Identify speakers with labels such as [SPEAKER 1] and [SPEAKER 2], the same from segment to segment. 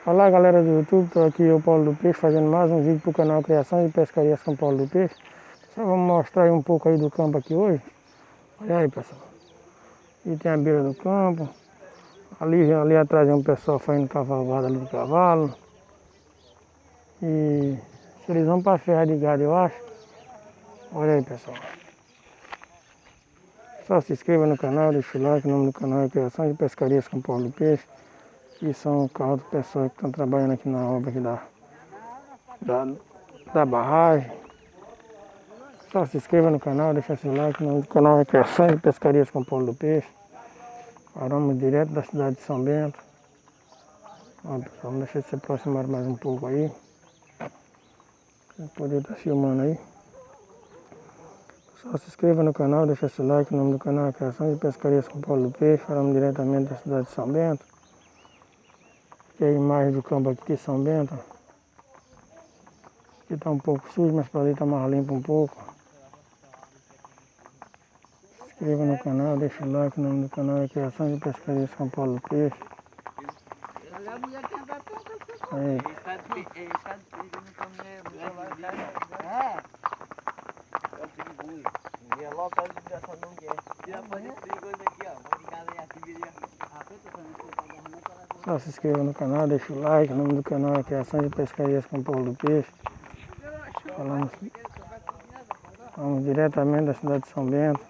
[SPEAKER 1] Olá galera do YouTube, estou aqui eu, Paulo do Peixe, fazendo mais um vídeo para o canal Criação e Pescaria São Paulo do Peixe. Só vamos mostrar aí um pouco aí do campo aqui hoje. Olha aí pessoal, aqui tem a beira do campo, ali atrás é um pessoal fazendo cavalgada ali de cavalo. E eles vão para a ferra de gado, eu acho. Olha aí pessoal, só se inscreva no canal, deixa o like, o nome do canal é Criação e Pescaria São Paulo do Peixe. E são carros do pessoal que estão trabalhando aqui na obra aqui da barragem. Só se inscreva no canal, deixa seu like. O nome do canal é Criação e Pescaria São Paulo do Peixe. Paramos direto da cidade de São Bento. Ó, pessoal, vamos deixar de se aproximar mais um pouco aí. Pra poder estar filmando aí. Só se inscreva no canal, deixa seu like. O nome do canal é Criação e Pescaria São Paulo do Peixe. Paramos diretamente da cidade de São Bento. Aqui é a imagem do campo aqui de São Bento. Aqui está um pouco sujo, mas para ali está mais limpo um pouco. Se inscreva no canal, deixa o like, o nome do canal é Criação e Pescaria São Paulo do Peixe. Aí. Só se inscreva no canal, deixa o like, o nome do canal é Criação e Pescaria São Paulo do Peixe. Vamos diretamente da cidade de São Bento.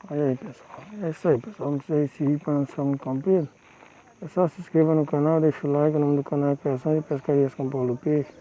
[SPEAKER 1] Olha aí pessoal, é isso aí pessoal, vamos fazer esse vídeo para não ser muito comprido. É só se inscreva no canal, deixa o like, o nome do canal é Criação e Pescaria São Paulo do Peixe.